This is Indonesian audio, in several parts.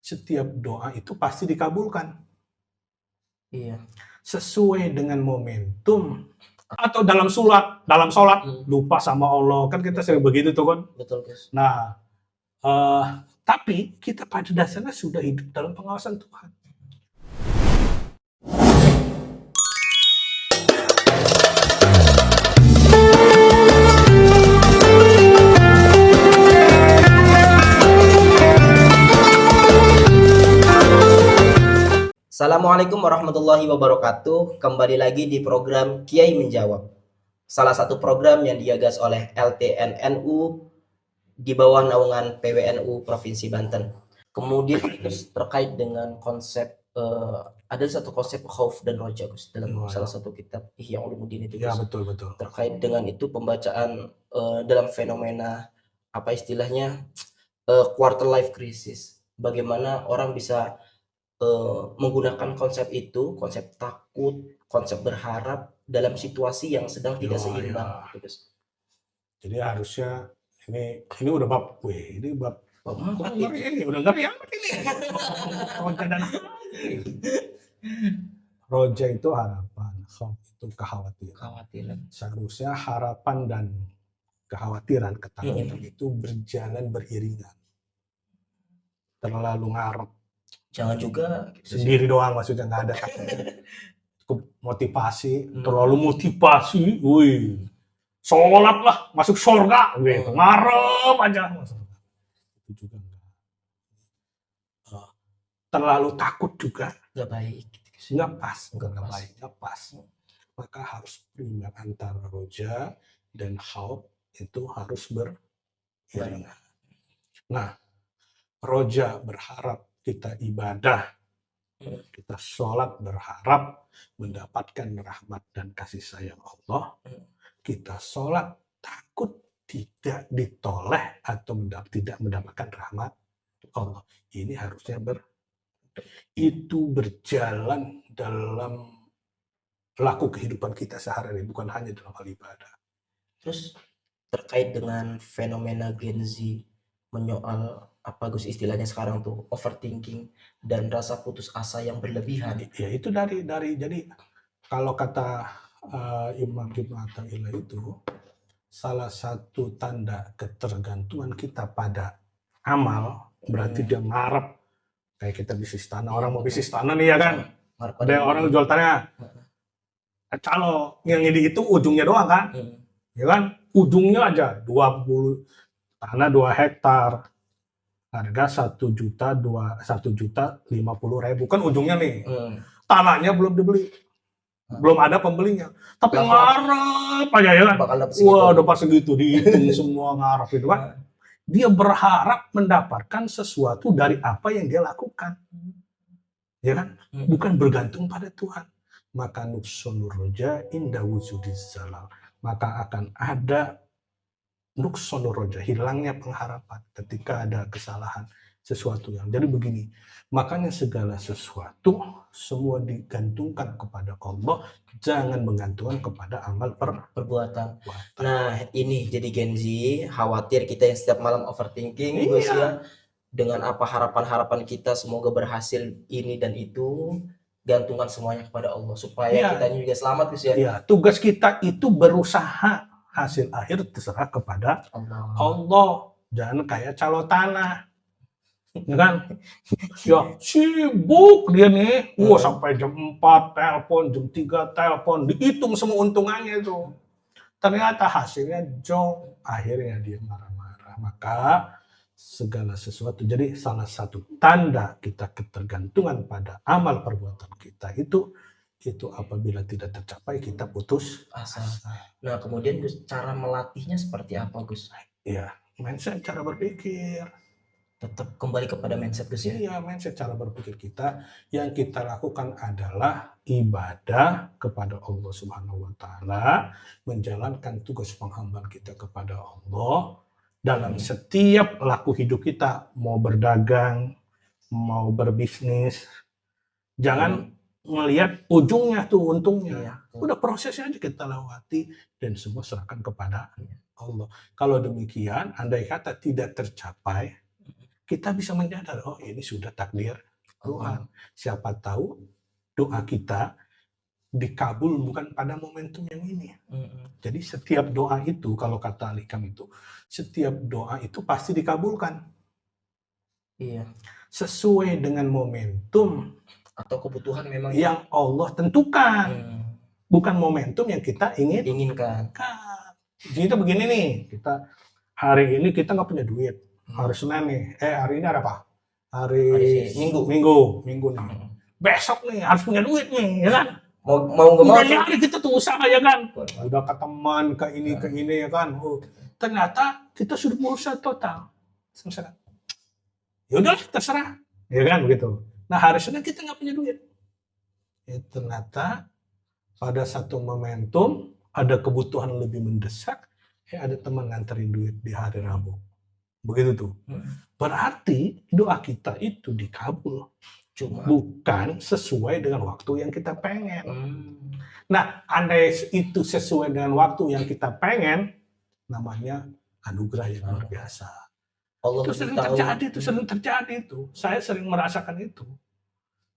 setiap doa itu pasti dikabulkan. Iya. Sesuai dengan momentum. Atau dalam sholat lupa sama Allah. Kan kita sering begitu tuh kan. Betul, Gus. Nah, tapi kita pada dasarnya sudah hidup dalam pengawasan Tuhan. Assalamualaikum warahmatullahi wabarakatuh. Kembali lagi di program Kiai Menjawab. Salah satu program yang digagas oleh LTN-NU di bawah naungan PWNU Provinsi Banten. Kemudian terkait dengan konsep ada satu konsep khauf dan roja, Gus, dalam salah satu kitab Ihya Ulumuddin itu, Gus. Ya, betul. Terkait dengan itu pembacaan dalam fenomena apa istilahnya quarter life crisis. Bagaimana orang bisa menggunakan konsep itu, konsep takut, konsep berharap dalam situasi yang sedang tidak seimbang. Ya. Jadi harusnya ini udah bab ini bab ini udah ngeri amat ini. Roja dan roja itu harapan, khauf itu kekhawatiran. Seharusnya harapan dan kekhawatiran, ketakutan itu berjalan beriringan. Terlalu ngarep. Jangan juga sendiri doang, maksudnya nggak ada cukup motivasi, terlalu motivasi, sholat lah masuk surga gitu, ngarep aja itu juga enggak. Terlalu takut juga nggak baik, nggak pas. Maka harus berimbang antara roja dan khauf, itu harus beriringan. Nah, roja berharap kita ibadah, kita sholat berharap mendapatkan rahmat dan kasih sayang Allah. Kita sholat takut tidak ditoleh atau tidak mendapatkan rahmat Allah. Ini harusnya itu berjalan dalam laku kehidupan kita sehari-hari, bukan hanya dalam hal ibadah. Terus terkait dengan fenomena Gen Z menyoal apa Gus istilahnya sekarang tuh overthinking dan rasa putus asa yang berlebihan. Ya itu dari jadi kalau kata Imam Ibnu Athaillah itu salah satu tanda ketergantungan kita pada amal berarti dia ngarep kayak kita bisnis tanah, orang mau bisnis tanah nih ya kan, ada orang jual tanah, kalau yang ini itu ujungnya doang kan, ya kan, ujungnya aja 20 tanah 2 hektar. Harga 1.050.000 kan ujungnya nih. Tanahnya belum dibeli. Belum ada pembelinya. Tapi ngarep aja ya kan. Wah, dapat segitu, dihitung semua ngarep itu kan. Dia berharap mendapatkan sesuatu dari apa yang dia lakukan. Ya kan? Bukan bergantung pada Tuhan. Maka nuqsanur roja inda wujudiz zalal. Maka akan ada nuqsanur roja, hilangnya pengharapan ketika ada kesalahan sesuatu yang. Jadi begini, makanya segala sesuatu semua digantungkan kepada Allah, jangan menggantungkan kepada amal perbuatan. Nah, ini jadi Gen Z khawatir kita yang setiap malam overthinking, Gus ya. Dengan apa harapan-harapan kita semoga berhasil ini dan itu, gantungkan semuanya kepada Allah supaya kita juga selamat, Gus ya. Iya, tugas kita itu berusaha, hasil akhir terserah kepada Allah. Jangan kayak calo tanah, ya kan? Ya sibuk dia nih, sampai jam 4 telepon, jam 3 telepon, dihitung semua untungannya itu. Ternyata hasilnya jong, akhirnya dia marah-marah. Maka segala sesuatu, jadi salah satu tanda kita ketergantungan pada amal perbuatan kita itu apabila tidak tercapai kita putus asa. Nah, kemudian Gus, cara melatihnya seperti apa, Gus? Iya, mindset, cara berpikir. Tetap kembali kepada mindset, Gus ya? Iya, mindset, cara berpikir kita. Yang kita lakukan adalah ibadah kepada Allah Subhanahu wa Ta'ala, menjalankan tugas penghambaan kita kepada Allah dalam setiap laku hidup kita, mau berdagang, mau berbisnis. Jangan melihat ujungnya tuh, untungnya. Udah prosesnya aja kita lewati dan semua serahkan kepada Allah. Kalau demikian, andai kata tidak tercapai, kita bisa menyadari, oh ini sudah takdir Tuhan. Siapa tahu doa kita dikabul bukan pada momentum yang ini. Jadi setiap doa itu, kalau kata Alikam itu, setiap doa itu pasti dikabulkan. Iya. Sesuai dengan momentum Atau kebutuhan memang yang Allah tentukan. Bukan momentum yang kita inginkan. Jadi kita begini nih, kita hari ini kita nggak punya duit. Hari Senin nih, hari ini ada apa? Hari Minggu nih. Besok nih harus punya duit nih, ya kan? Mau nggak mau nyari kita tuh usaha, ya kan? Udah ke teman, ke ini ya kan? Ternyata kita sudah berusaha total. Ya udah terserah, ya kan begitu. Nah hari Senin kita nggak punya duit. Ya, ternyata pada satu momentum ada kebutuhan lebih mendesak, ada teman nganterin duit di hari Rabu. Begitu tuh. Berarti doa kita itu dikabul. Cuma bukan sesuai dengan waktu yang kita pengen. Nah, andai itu sesuai dengan waktu yang kita pengen, namanya anugerah yang luar biasa. Allah itu sering terjadi itu. Saya sering merasakan itu.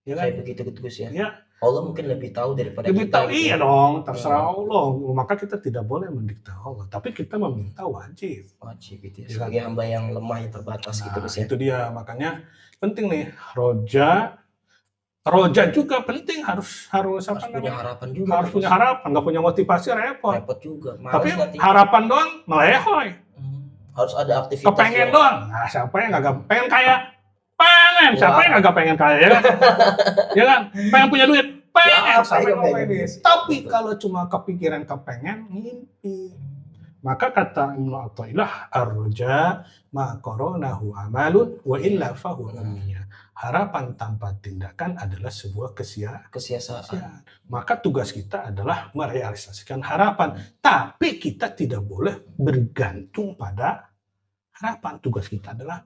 Ya kan? Kayak begitu Gus ya. Ya. Allah mungkin lebih tahu daripada lebih kita. Tahu, iya dong, terserah Allah. Maka kita tidak boleh mendikte Allah, tapi kita meminta wajib gitu ya. Sebagai hamba yang lemah, yang terbatas gitu Gus ya. Itu dia, makanya penting nih roja juga penting, harus punya harapan juga. Harus punya harapan, nggak punya motivasi repot juga. Tapi harapan doang melehoy. Harus ada aktivitas. Kepengen doang. Nah, siapa yang nggak pengen kaya? Pengen. Siapa yang nggak pengen kaya, ya kan? Ya kan? Pengen punya duit? Pengen. Tapi kalau cuma kepikiran kepengen, mimpi. Maka kata Ibnu Athaillah, ar-raja ma qoronahu amalun wa illa fahu umniyah. Harapan tanpa tindakan adalah sebuah kesia-siaan. Maka tugas kita adalah merealisasikan harapan. Tapi kita tidak boleh bergantung pada harapan. Tugas kita adalah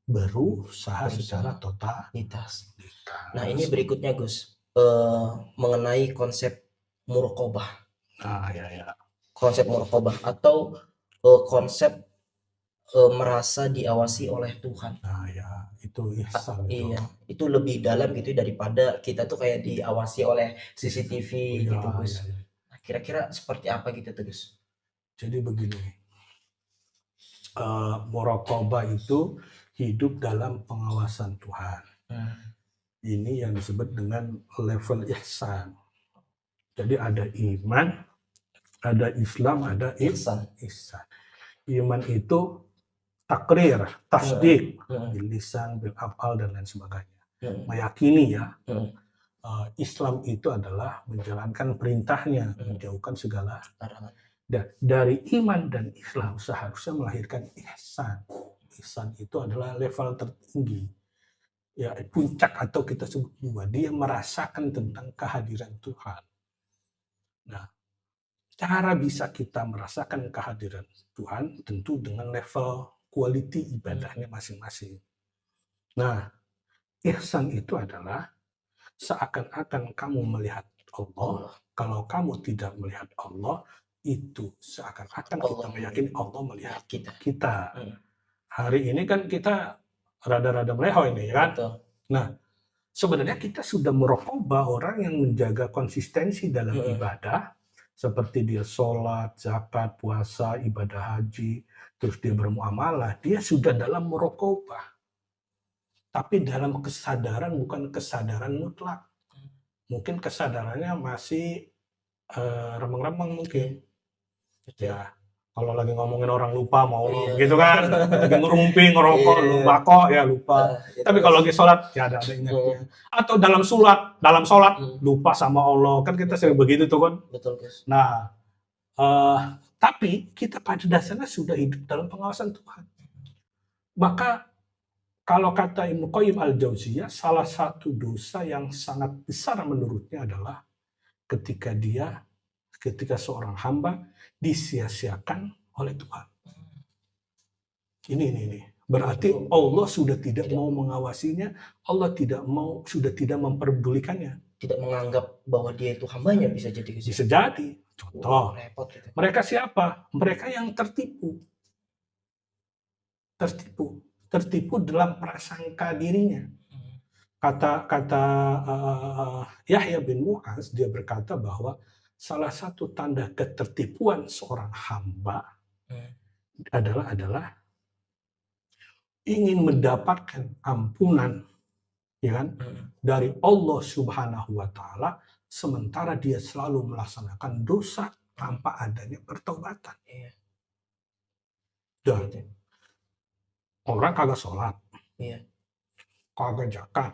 berusaha secara totalitas. Nah ini berikutnya Gus, mengenai konsep muraqabah. Konsep muraqabah atau konsep merasa diawasi oleh Tuhan. Itu ihsan. Iya, itu lebih dalam gitu daripada kita tuh kayak diawasi oleh CCTV gitu Gus. Nah, kira-kira seperti apa gitu tuh Gus? Jadi begini, muraqabah itu hidup dalam pengawasan Tuhan. Ini yang disebut dengan level ihsan. Jadi ada iman, ada Islam, ada ihsan. Iman itu takrir, tasdik, bil lisan, bil af'al dan lain sebagainya. Meyakini ya. Islam itu adalah menjalankan perintahnya, menjauhkan segala larangan. Dari iman dan Islam seharusnya melahirkan ihsan. Ihsan itu adalah level tertinggi. Ya, puncak atau kita sebut juga dia merasakan tentang kehadiran Tuhan. Nah, cara bisa kita merasakan kehadiran Tuhan tentu dengan level quality ibadahnya masing-masing. Nah, ihsan itu adalah seakan-akan kamu melihat Allah. Kalau kamu tidak melihat Allah, itu seakan-akan kita meyakini Allah melihat kita. Hari ini kan kita rada-rada meleho ini, ya kan? Nah, sebenarnya kita sudah merokobah orang yang menjaga konsistensi dalam ibadah, seperti dia sholat, zakat, puasa, ibadah haji, terus dia bermuamalah, dia sudah dalam merokobah. Tapi dalam kesadaran, bukan kesadaran mutlak. Mungkin kesadarannya masih remeng-remeng mungkin. Ya, kalau lagi ngomongin orang lupa mau gitu kan, lagi ngerumpi, ngerokok, lupa ya lupa. Tapi kalau lagi sholat ya ada ingatnya. Atau dalam sholat lupa sama Allah, kan kita sering begitu tuh kan. Betul Gus. Nah, tapi kita pada dasarnya sudah hidup dalam pengawasan Tuhan. Maka kalau kata Ibnu Qayyim al-Jauziyah, salah satu dosa yang sangat besar menurutnya adalah ketika seorang hamba disia-siakan oleh Tuhan. Ini. Berarti Allah sudah tidak mau mengawasinya, Allah sudah tidak memperdulikannya. Tidak menganggap bahwa dia itu hambanya, bisa jadi. Bisa jadi. Contoh, mereka siapa? Mereka yang tertipu. tertipu dalam prasangka dirinya. Kata Yahya bin Mu'az, dia berkata bahwa salah satu tanda ketertipuan seorang hamba adalah ingin mendapatkan ampunan, ya kan, dari Allah Subhanahu wa taala, sementara dia selalu melaksanakan dosa tanpa adanya pertobatan. Iya. Dan orang kagak sholat, Iya. kagak zakat,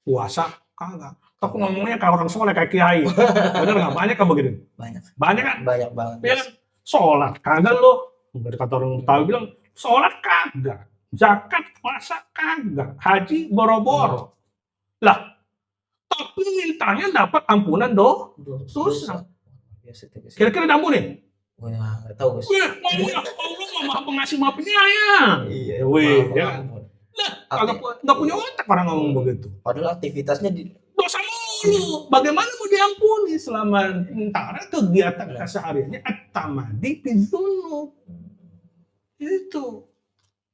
puasa kagak. Tapi ngomongnya kayak orang soleh, kayak kiai. Bener nggak? Banyak kan begitu? Banyak kan? Banyak banget. Ya kan? Sholat kagak lo. Dari kata orang Betawi bilang, sholat kagak, zakat puasa kagak, haji boro-boro. Lah, tapi mintanya dapat ampunan dosa. Kira-kira diampunin? Wah, nggak tahu Gus. Wih, ngomongnya Allah mah maha pengasih maha penyayang. Iya. Wih, Maaf, ya. maaf. Lah, nggak punya otak orang ngomong begitu. Padahal aktivitasnya di Dosa mulu. Bagaimana mau diampuni selama antara kegiatan kesehariannya at-tamadi bizunub. Itu.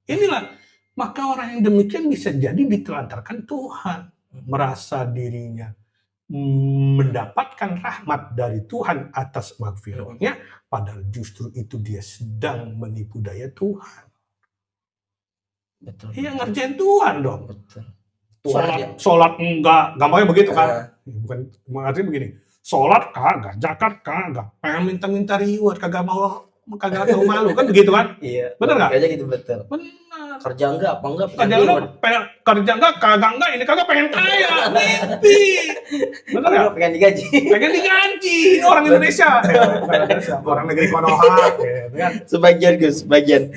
Inilah, maka orang yang demikian bisa jadi ditelantarkan Tuhan, merasa dirinya mendapatkan rahmat dari Tuhan atas maghfirahnya, padahal justru itu dia sedang menipu daya Tuhan. betul. Iya, ngerjain Tuhan dong. Betul. Tuhan ya. Sholat enggak, gampangnya begitu kan? Bukan, artinya begini, sholat kagak, zakat kagak, pengen minta-minta reward, kagak tahu malu kan begitu kan? Iya. Bener nggak? Kayaknya gitu betul. Benar. Kerja enggak apa enggak? Kerja enggak, kerja enggak, kagak enggak, ini kagak pengen kaya, mimpi. Bener nggak? Pengen digaji. Pengen digaji, ini orang Indonesia. Bukan Indonesia, orang negeri Konoha. Gitu kan? Sebagian Gus, sebagian.